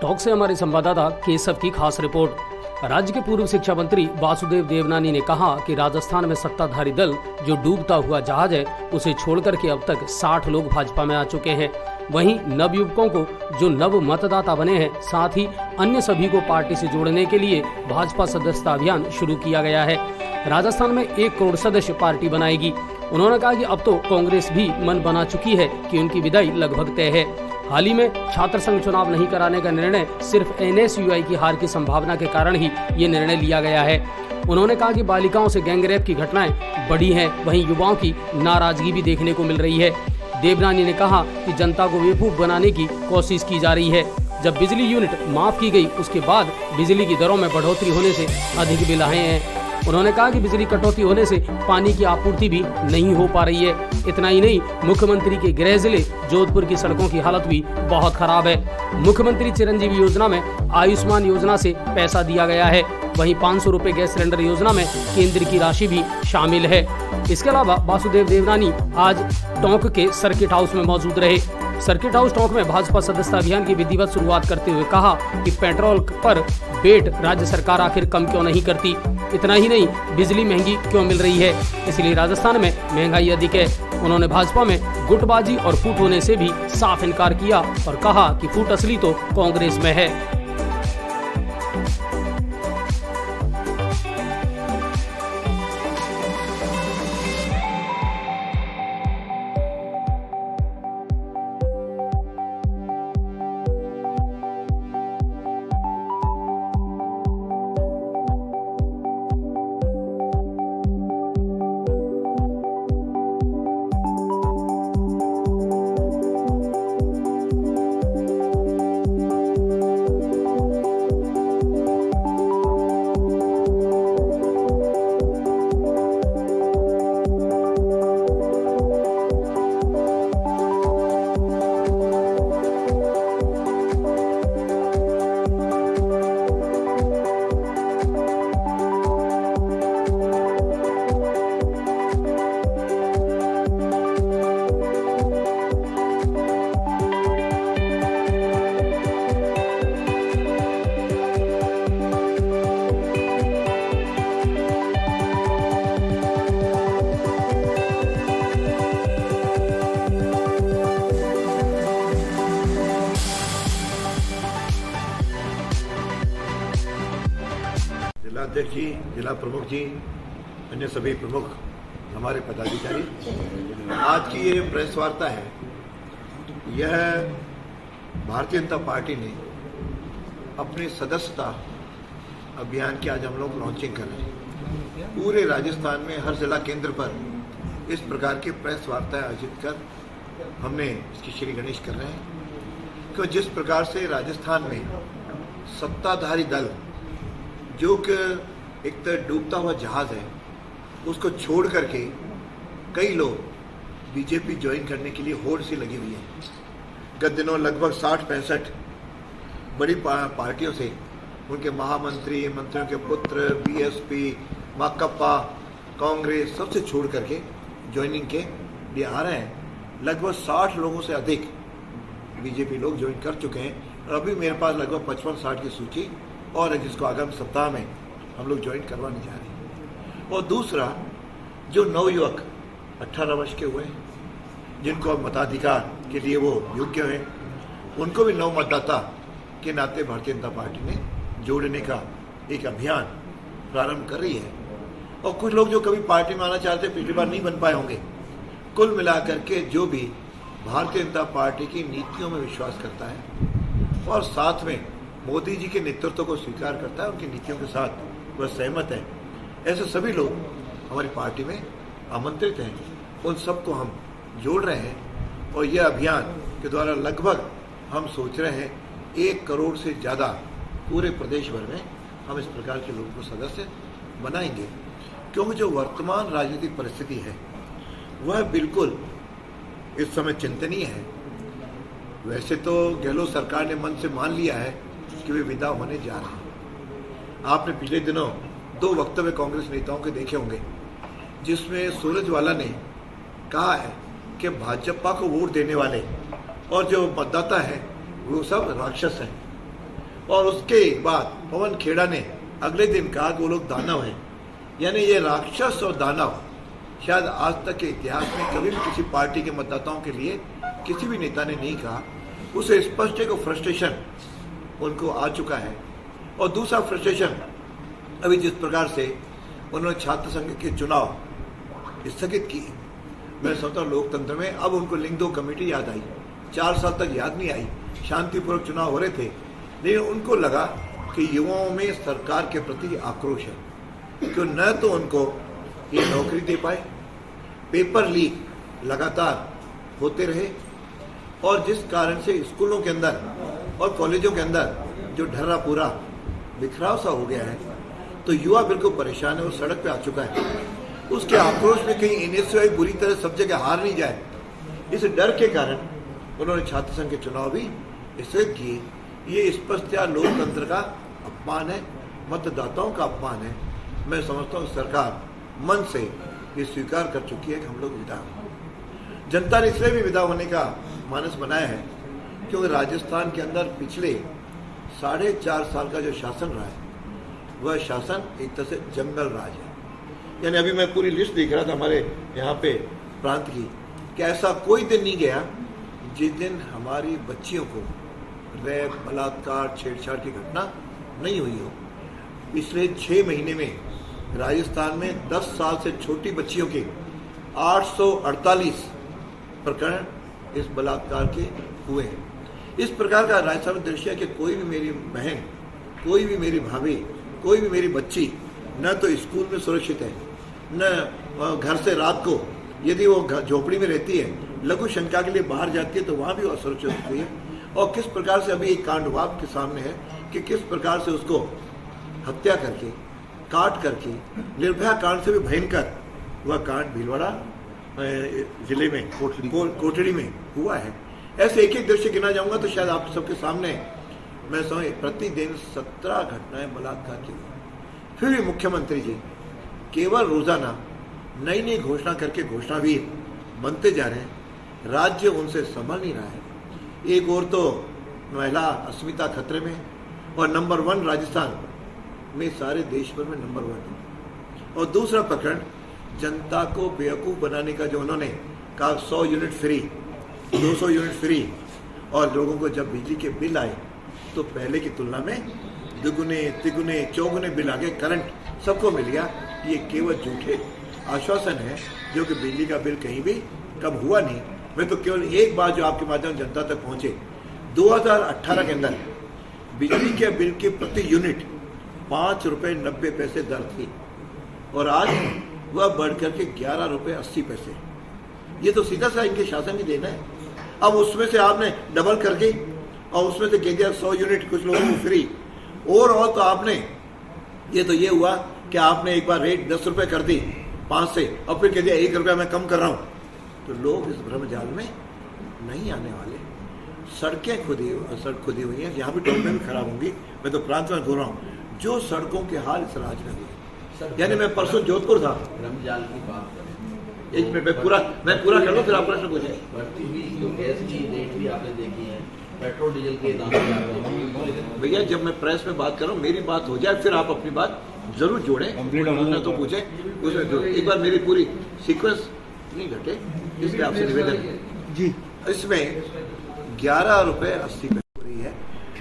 Talk से हमारे संवाददाता केशव की खास रिपोर्ट। राज्य के पूर्व शिक्षा मंत्री वासुदेव देवनानी ने कहा कि राजस्थान में सत्ताधारी दल जो डूबता हुआ जहाज है उसे छोड़कर के अब तक 60 लोग भाजपा में आ चुके हैं। वहीं नवयुवकों को जो नव मतदाता बने हैं, साथ ही अन्य सभी को पार्टी से जोड़ने के लिए भाजपा सदस्यता अभियान शुरू किया गया है। राजस्थान में 1 करोड़ सदस्य पार्टी बनाएगी। उन्होंने कहा कि अब तो कांग्रेस भी मन बना चुकी है कि उनकी विदाई लगभग तय है। हाल ही में छात्र संघ चुनाव नहीं कराने का निर्णय सिर्फ NSUI की हार की संभावना के कारण ही ये निर्णय लिया गया है। उन्होंने कहा कि बालिकाओं से गैंगरेप की घटनाएं बढ़ी हैं, वहीं युवाओं की नाराजगी भी देखने को मिल रही है। देवनानी ने कहा कि जनता को बेवकूफ बनाने की कोशिश की जा रही है। जब बिजली यूनिट माफ की गई, उसके बाद बिजली की दरों में बढ़ोतरी होने से अधिक बिल आए हैं। उन्होंने कहा कि बिजली कटौती होने से पानी की आपूर्ति भी नहीं हो पा रही है। इतना ही नहीं, मुख्यमंत्री के गृह जिले जोधपुर की सड़कों की हालत भी बहुत खराब है। मुख्यमंत्री चिरंजीवी योजना में आयुष्मान योजना से पैसा दिया गया है। वहीं 500 रुपए गैस सिलेंडर योजना में केंद्र की राशि भी शामिल है। इसके अलावा वासुदेव देवनानी आज टोंक के सर्किट हाउस में मौजूद रहे। सर्किट हाउस टोंक में भाजपा सदस्यता अभियान की विधिवत शुरुआत करते हुए कहा कि पेट्रोल पर बेट राज्य सरकार आखिर कम क्यों नहीं करती। इतना ही नहीं, बिजली महंगी क्यों मिल रही है, इसलिए राजस्थान में महंगाई अधिक है। उन्होंने भाजपा में गुटबाजी और फूट होने से भी साफ इनकार किया और कहा कि फूट असली तो कांग्रेस में है। जिलाध्यक्ष जी, जिला प्रमुख जी, अन्य सभी प्रमुख हमारे पदाधिकारी, आज की ये प्रेस वार्ता है, यह भारतीय जनता पार्टी ने अपनी सदस्यता अभियान की आज हम लोग लॉन्चिंग कर रहे हैं। पूरे राजस्थान में हर जिला केंद्र पर इस प्रकार की प्रेस वार्ता आयोजित कर हमने इसकी श्री गणेश कर रहे हैं। क्यों जिस प्रकार से राजस्थान में सत्ताधारी दल जो कि एक तरह डूबता हुआ जहाज है, उसको छोड़ करके कई लोग बीजेपी ज्वाइन करने के लिए होड़ सी लगी हुई है। गत दिनों लगभग 60-65 बड़ी पार्टियों से उनके महामंत्री, मंत्रियों के पुत्र, BSP, माकपा, कांग्रेस सबसे छोड़ करके ज्वाइनिंग के लिए आ रहे हैं। लगभग 60 लोगों से अधिक बीजेपी लोग ज्वाइन कर चुके हैं और अभी मेरे पास लगभग 55-60 की सूची और जिसको आगामी सप्ताह में हम लोग ज्वाइन करवाने जा रहे हैं। और दूसरा, जो नवयुवक 18 वर्ष के हुए हैं, जिनको मताधिकार के लिए वो योग्य हैं, उनको भी नव मतदाता के नाते भारतीय जनता पार्टी ने जोड़ने का एक अभियान प्रारंभ कर रही है। और कुछ लोग जो कभी पार्टी में आना चाहते पिछली बार नहीं बन पाए होंगे, कुल मिलाकर के जो भी भारतीय जनता पार्टी की नीतियों में विश्वास करता है और साथ में मोदी जी के नेतृत्व को स्वीकार करता है, उनकी नीतियों के साथ वह सहमत है, ऐसे सभी लोग हमारी पार्टी में आमंत्रित हैं। उन सबको हम जोड़ रहे हैं और यह अभियान के द्वारा लगभग हम सोच रहे हैं 1 करोड़ से ज़्यादा पूरे प्रदेश भर में हम इस प्रकार के लोगों को सदस्य बनाएंगे। क्योंकि जो वर्तमान राजनीतिक परिस्थिति है वह बिल्कुल इस समय चिंतनीय है। वैसे तो गहलोत सरकार ने मन से मान लिया है कि वे विदा होने जा रहे हैं। आपने पिछले दिनों 2 वक्तव्य कांग्रेस नेताओं के देखे होंगे, जिसमें सूरजवाला ने कहा है कि भाजपा को वोट देने वाले और जो मतदाता हैं वो सब राक्षस हैं। और उसके बाद पवन खेड़ा ने अगले दिन कहा कि वो लोग दानव हैं। यानी ये राक्षस और दानव शायद आज तक के इतिहास में कभी भी किसी पार्टी के मतदाताओं के लिए किसी भी नेता ने नहीं कहा। उसे स्पष्ट है कि फ्रस्ट्रेशन उनको आ चुका है। और दूसरा फ्रस्ट्रेशन अभी जिस प्रकार से उन्होंने छात्र संघ के चुनाव स्थगित किए, मैं समझता हूँ लोकतंत्र में अब उनको लिंग दो कमेटी याद आई। 4 साल तक याद नहीं आई। शांतिपूर्वक चुनाव हो रहे थे, लेकिन उनको लगा कि युवाओं में सरकार के प्रति आक्रोश है कि न तो उनको ये नौकरी दे पाए, पेपर लीक लगातार होते रहे, और जिस कारण से स्कूलों के अंदर और कॉलेजों के अंदर जो ढर्रा पूरा बिखराव सा हो गया है, तो युवा बिल्कुल परेशान है और सड़क पे आ चुका है। उसके आक्रोश में कहीं एनएसयूआई बुरी तरह सब जगह हार नहीं जाए, इस डर के कारण उन्होंने छात्र संघ के चुनाव भी स्थगित किए। ये स्पष्टतया लोकतंत्र का अपमान है, मतदाताओं का अपमान है। मैं समझता हूँ सरकार मन से ये स्वीकार कर चुकी है कि हम लोग विदा हों। जनता ने इसलिए भी विदा होने का मानस बनाया है क्योंकि राजस्थान के अंदर पिछले 4.5 साल का जो शासन रहा है, वह शासन एक तरह से जंगल राज है। यानी अभी मैं पूरी लिस्ट देख रहा था हमारे यहाँ पे प्रांत की, कि ऐसा कोई दिन नहीं गया जिस दिन हमारी बच्चियों को रेप, बलात्कार, छेड़छाड़ की घटना नहीं हुई हो। पिछले 6 महीने में राजस्थान में 10 साल से छोटी बच्चियों के 848 प्रकरण इस बलात्कार के हुए हैं। इस प्रकार का राजस्थान में दृश्य है कि कोई भी मेरी बहन, कोई भी मेरी भाभी, कोई भी मेरी बच्ची न तो स्कूल में सुरक्षित है, न घर से रात को यदि वो झोपड़ी में रहती है, लघु शंका के लिए बाहर जाती है तो वहाँ भी वो असुरक्षित होती है। और किस प्रकार से अभी एक कांड आपके सामने है कि किस प्रकार से उसको हत्या करके, काट करके, निर्भया कांड से भी भयंकर वह कांड भीलवाड़ा जिले में कोटड़ी में हुआ है। ऐसे एक एक दृश्य गिना जाऊंगा तो शायद आप सबके सामने मैं समझ प्रतिदिन 17 घटनाएं बलात्कार की हुई। फिर भी मुख्यमंत्री जी केवल रोजाना नई नई घोषणा करके घोषणावीर बनते जा रहे हैं। राज्य उनसे संभल नहीं रहा है। एक और तो महिला अस्मिता खतरे में, और नंबर 1 राजस्थान में सारे देश भर में नंबर 1 है। और दूसरा प्रकरण जनता को बेवकूफ़ बनाने का, जो उन्होंने कहा 100 यूनिट फ्री, 200 यूनिट फ्री, और लोगों को जब बिजली के बिल आए तो पहले की तुलना में दुगुने, तिगुने, चौगुने बिल आ गए, करंट सबको मिल गया। ये केवल झूठे आश्वासन है, जो कि बिजली का बिल कहीं भी कम हुआ नहीं। मैं तो केवल एक बात जो आपके माध्यम से जनता तक पहुंचे, 2018 के अंदर बिजली के बिल की प्रति यूनिट 5 रुपये 90 पैसे दर थी, और आज वह बढ़कर के 11 रुपये 80 पैसे। ये तो सीधा सा इनके शासन की देना है। अब उसमें से आपने डबल करके और उसमें से कह दिया 100 यूनिट कुछ लोगों को फ्री, और तो आपने ये हुआ कि आपने एक बार रेट 10 रुपये कर दी 5 से, और फिर कह दिया 1 रुपया मैं कम कर रहा हूँ। तो लोग इस भ्रमजाल में नहीं आने वाले। सड़कें सड़क खुदी हुई हैं, यहाँ भी टोलमें भी खराब होंगी। मैं तो प्रांत में घूम रहा हूँ, जो सड़कों के हाल इस राज्य में हुए। यानी मैं परसों जोधपुर था, रमजान की बात करें, एक मिनट मैं पूरा कर लूँ फिर आप प्रश्न पूछें। बढ़ती हुई जो गैस की रेट भी आपने देखी है, पेट्रोल डीजल के दाम भी आपने। भैया जब मैं प्रेस में बात कर रहा हूँ, मेरी बात हो जाए फिर आप अपनी बात जरूर जोड़ें, तो पूछें उसमें एक बार मेरी पूरी सीक्वेंस नहीं घटे, इसलिए आपसे निवेदन जी। इसमें 11 रुपये 80 पैसे हो रही है,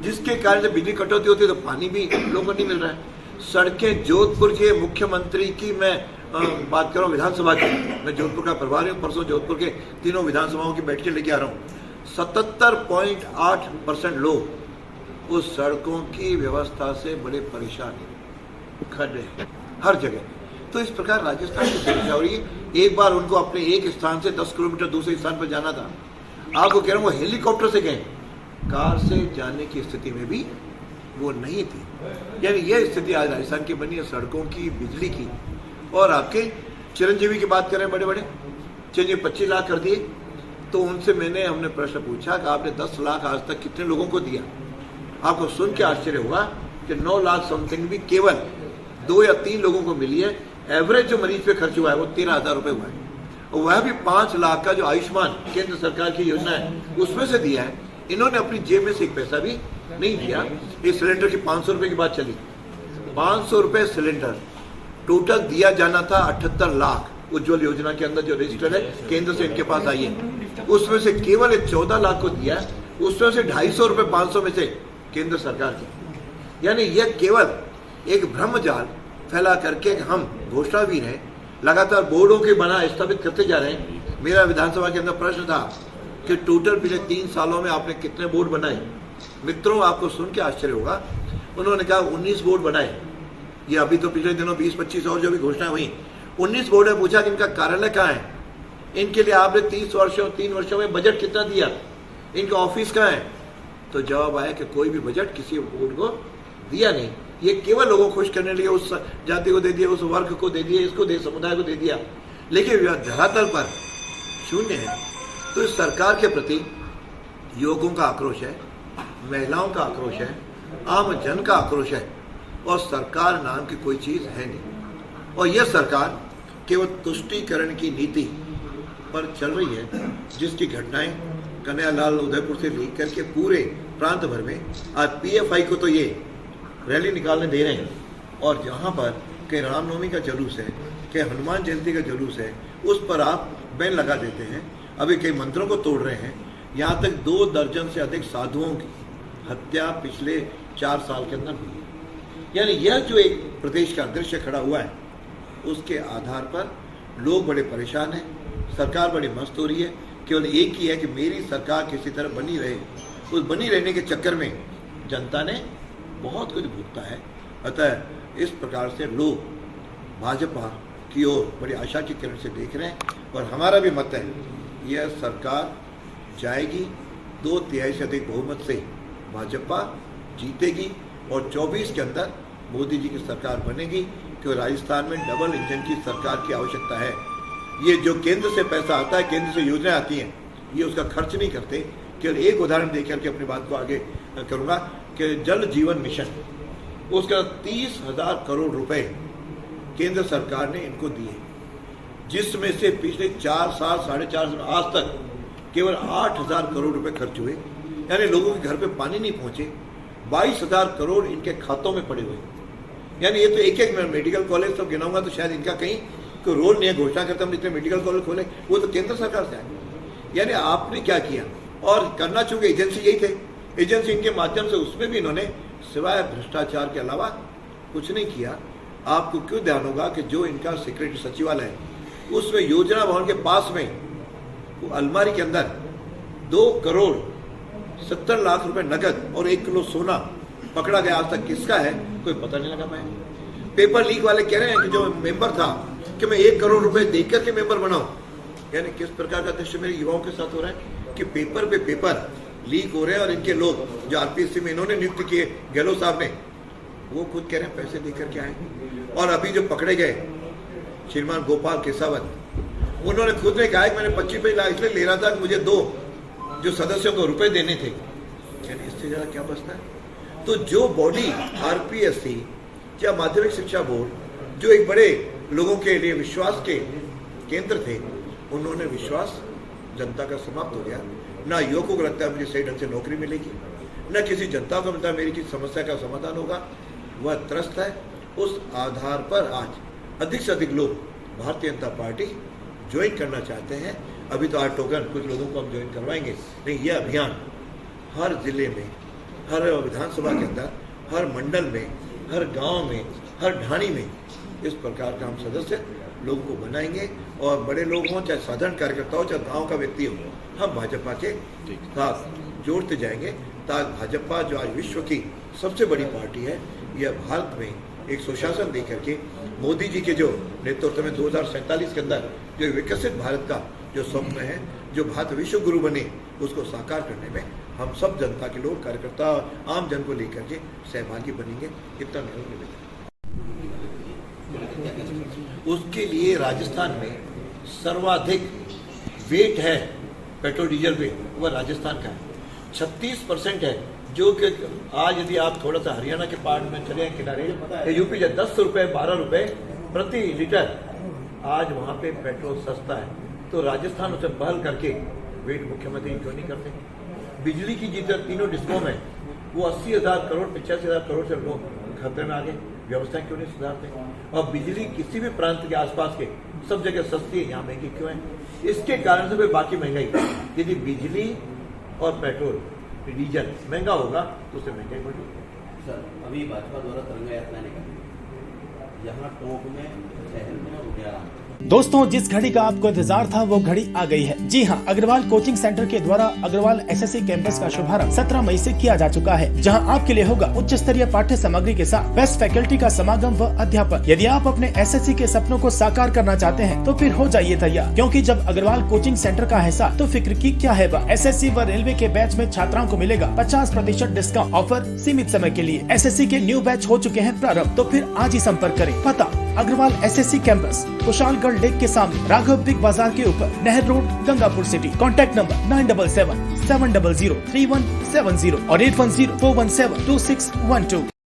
जिसके कारण जब बिजली कटौती होती है तो पानी भी लोगों को नहीं मिल रहा है। सड़कें जोधपुर के मुख्यमंत्री की मैं बात कर रहा हूँ, विधानसभा की, मैं जोधपुर का प्रभारी हूँ। परसों जोधपुर के तीनों विधानसभाओं की बैठकें लेके आ रहा हूँ। 77.8% लोग उस सड़कों की व्यवस्था से बड़े परेशान हैं, खड्डे हर जगह। तो इस प्रकार राजस्थान की समस्या हो रही है। एक बार उनको अपने एक स्थान से 10 किलोमीटर दूसरे स्थान पर जाना था, आपको कह रहा हूँ वो हेलीकॉप्टर से गए, कार से जाने की स्थिति में भी वो नहीं थी। यानी यह स्थिति आज राजस्थान की बनी है, सड़कों की, बिजली की। और आपके चिरंजीवी की बात करें, बड़े बड़े चिरंजीवी 25 लाख कर दिए, तो उनसे हमने प्रश्न पूछा कि आपने 10 लाख आज तक कितने लोगों को दिया। आपको सुन के आश्चर्य हुआ कि 9 लाख समथिंग भी केवल 2 या 3 लोगों को मिली है। एवरेज जो मरीज पे खर्च हुआ है वो 13,000 रुपये हुआ है, और वह भी 5 लाख का जो आयुष्मान केंद्र सरकार की योजना है उसमें से दिया है। इन्होंने अपनी जेब में से एक पैसा भी नहीं दिया। इस सिलेंडर की 500 रुपए की बात चली, 500 रुपए सिलेंडर टोटल दिया जाना था 78 लाख उज्ज्वल योजना के अंदर जो रजिस्टर है केंद्र से इनके पास आई है, उसमें से केवल 14 लाख को दिया, उसमें से 250 रुपए 500 में से केंद्र सरकार की। यानी यह केवल एक भ्रमजाल फैला करके हम घोषणावीर हैं, लगातार बोर्डों के बना स्थापित करते जा रहे हैं। मेरा विधानसभा के अंदर प्रश्न था कि टोटल पिछले 3 सालों में आपने कितने बोर्ड बनाए। मित्रों, आपको सुन के आश्चर्य होगा, उन्होंने कहा 19 बोर्ड बनाए। ये अभी तो पिछले दिनों 20-25 और जो भी घोषणाएं हुई, 19 बोर्ड है। पूछा कि इनका कार्यालय कहाँ है, इनके लिए आपने 3 वर्षों में बजट कितना दिया, इनका ऑफिस कहाँ है? तो जवाब आया कि कोई भी बजट किसी बोर्ड को दिया नहीं। ये केवल लोगों को खुश करने के लिए उस जाति को दे दिया, उस वर्ग को दे दिया, इसको दे, समुदाय को दे दिया, लेकिन धरातल पर शून्य है। तो इस सरकार के प्रति युवकों का आक्रोश है, महिलाओं का आक्रोश है, आम जन का आक्रोश है, और सरकार नाम की कोई चीज है नहीं। और यह सरकार केवल तुष्टीकरण की नीति पर चल रही है, जिसकी घटनाएं कन्हैयालाल उदयपुर से लेकर के पूरे प्रांत भर में, आज PFI को तो ये रैली निकालने दे रहे हैं, और जहां पर के रामनवमी का जुलूस है, के हनुमान जयंती का जुलूस है, उस पर आप बैन लगा देते हैं। अभी कई मंत्रों को तोड़ रहे हैं। यहाँ तक 2 दर्जन से अधिक साधुओं की हत्या पिछले 4 साल के अंदर हुई है। यानी यह जो एक प्रदेश का दृश्य खड़ा हुआ है, उसके आधार पर लोग बड़े परेशान हैं, सरकार बड़ी मस्त हो रही है। केवल एक ही है कि मेरी सरकार किसी तरह बनी रहे। उस बनी रहने के चक्कर में जनता ने बहुत कुछ भुगता है। अतः इस प्रकार से लोग भाजपा की ओर बड़ी आशा की किरण से देख रहे हैं, और हमारा भी मत है यह सरकार जाएगी, 2/3 से अधिक बहुमत से भाजपा जीतेगी, और 24 के अंदर मोदी जी की सरकार बनेगी, क्योंकि राजस्थान में डबल इंजन की सरकार की आवश्यकता है। ये जो केंद्र से पैसा आता है, केंद्र से योजनाएं आती हैं, ये उसका खर्च नहीं करते। केवल एक उदाहरण देकर के अपनी बात को आगे करूंगा कि जल जीवन मिशन, उसका 30,000 करोड़ रुपए केंद्र सरकार ने इनको दिए, जिसमें से पिछले 4 साल 4.5 साल आज तक केवल 8,000 करोड़ रुपए खर्च हुए। यानी लोगों के घर पे पानी नहीं पहुंचे, 22,000 करोड़ इनके खातों में पड़े हुए। यानी ये तो एक मेडिकल कॉलेज सब गिनाऊंगा तो शायद इनका कहीं कोई रोल नहीं है। घोषणा करते हम जितने मेडिकल कॉलेज खोले वो तो केंद्र सरकार से आए। यानी आपने क्या किया, और करना चूंकि एजेंसी यही थे, एजेंसी इनके माध्यम से, उसमें भी इन्होंने सिवाय भ्रष्टाचार के अलावा कुछ नहीं किया। आपको क्यों ध्यान होगा कि जो इनका सेक्रेटरी सचिवालय है, उसमें योजना भवन के पास में अलमारी के अंदर 2 करोड़ 70 लाख रुपए नकद और 1 किलो सोना पकड़ा गया। आज तक किसका है कोई पता नहीं लगा पाया। पेपर लीक वाले कह रहे हैं कि जो मेंबर था कि मैं 1 करोड़ रुपए देकर के मेंबर बनाऊं। यानी किस प्रकार का दृश्य मेरे युवाओं के साथ हो रहा है कि पेपर पे पेपर लीक हो रहे हैं, और इनके लोग जो RPSC में इन्होंने नियुक्त किए, गहलोत साहब ने, वो खुद कह रहे हैं पैसे देकर के आए। और अभी जो पकड़े गए श्रीमान गोपाल केसावत, उन्होंने खुद ने कहा कि मैंने 25 लाख इसलिए ले रहा था कि मुझे 2 जो सदस्यों को रुपए देने थे। यानी इससे ज्यादा क्या बचता है। तो जो बॉडी RPSC या माध्यमिक शिक्षा बोर्ड, जो एक बड़े लोगों के लिए विश्वास के केंद्र थे, उन्होंने विश्वास जनता का समाप्त हो गया। ना युवकों को लगता है मुझे सही ढंग से नौकरी मिलेगी, न किसी जनता को मिलता है मेरी किसी समस्या का समाधान होगा। वह त्रस्त है। उस आधार पर आज अधिक से अधिक लोग भारतीय जनता पार्टी ज्वाइन करना चाहते हैं। अभी तो 8 टोकन कुछ लोगों को हम ज्वाइन करवाएंगे, लेकिन यह अभियान हर जिले में, हर विधानसभा के अंदर, हर मंडल में, हर गांव में, हर ढाणी में इस प्रकार का हम सदस्य लोगों को बनाएंगे। और बड़े लोग हों, चाहे साधारण कार्यकर्ता हो, चाहे गांव का व्यक्ति हो, हम भाजपा के साथ जोड़ते जाएंगे, ताकि भाजपा जो आज विश्व की सबसे बड़ी पार्टी है, यह भारत में एक सुशासन दे करके मोदी जी के जो नेतृत्व में 2047 के अंदर जो विकसित भारत का जो स्वप्न है, जो भारत विश्व गुरु बने, उसको साकार करने में हम सब जनता के लोग, कार्यकर्ता, आम जन को लेकर के सहभागी बनेंगे। इतना निवेदन। उसके लिए राजस्थान में सर्वाधिक वेट है पेट्रोल डीजल पे, वह राजस्थान का है। 36% है, जो कि आज यदि आप थोड़ा सा हरियाणा के पार्ट में चले किनारे, यूपी से 10 रुपए 12 रुपए प्रति लीटर आज वहाँ पे पेट्रोल सस्ता है। तो राजस्थान उसे पहल करके वेट मुख्यमंत्री क्यों नहीं करते। बिजली की जितने तीनों डिस्को में वो 80,000 करोड़ 85,000 करोड़ से लोग खतरे में आ गए, व्यवस्थाएं क्यों नहीं सुधारते। और बिजली किसी भी प्रांत के आसपास के सब जगह सस्ती है, यहाँ महंगी क्यों है? इसके कारण से फिर बाकी महंगाई, यदि बिजली और पेट्रोल डीजल महंगा होगा तो उससे महंगाई बढ़ेगी। सर, अभी भाजपा द्वारा तिरंगा यात्रा निकाली यहाँ टोंक में, शहर में और उडियाला में। दोस्तों, जिस घड़ी का आपको इंतजार था वो घड़ी आ गई है। जी हां, अग्रवाल कोचिंग सेंटर के द्वारा अग्रवाल एसएससी कैंपस का शुभारंभ 17 मई से किया जा चुका है, जहां आपके लिए होगा उच्च स्तरीय पाठ्य सामग्री के साथ बेस्ट फैकल्टी का समागम व अध्यापन। यदि आप अपने एसएससी के सपनों को साकार करना चाहते हैं तो फिर हो जाइए तैयार, क्योंकि जब अग्रवाल कोचिंग सेंटर का है साथ तो फिक्र की क्या है बा। एसएससी व रेलवे के बैच में छात्राओं को मिलेगा 50% डिस्काउंट। ऑफर सीमित समय के लिए। एसएससी के न्यू बैच हो चुके हैं प्रारंभ, तो फिर आज ही संपर्क करें। पता Agarwal SSC campus, Kushalgarh lake के सामने, राघव बिग बाजार के ऊपर, नहर road, Gangapur city. Contact number 977-700-3170 और 810-417-2612।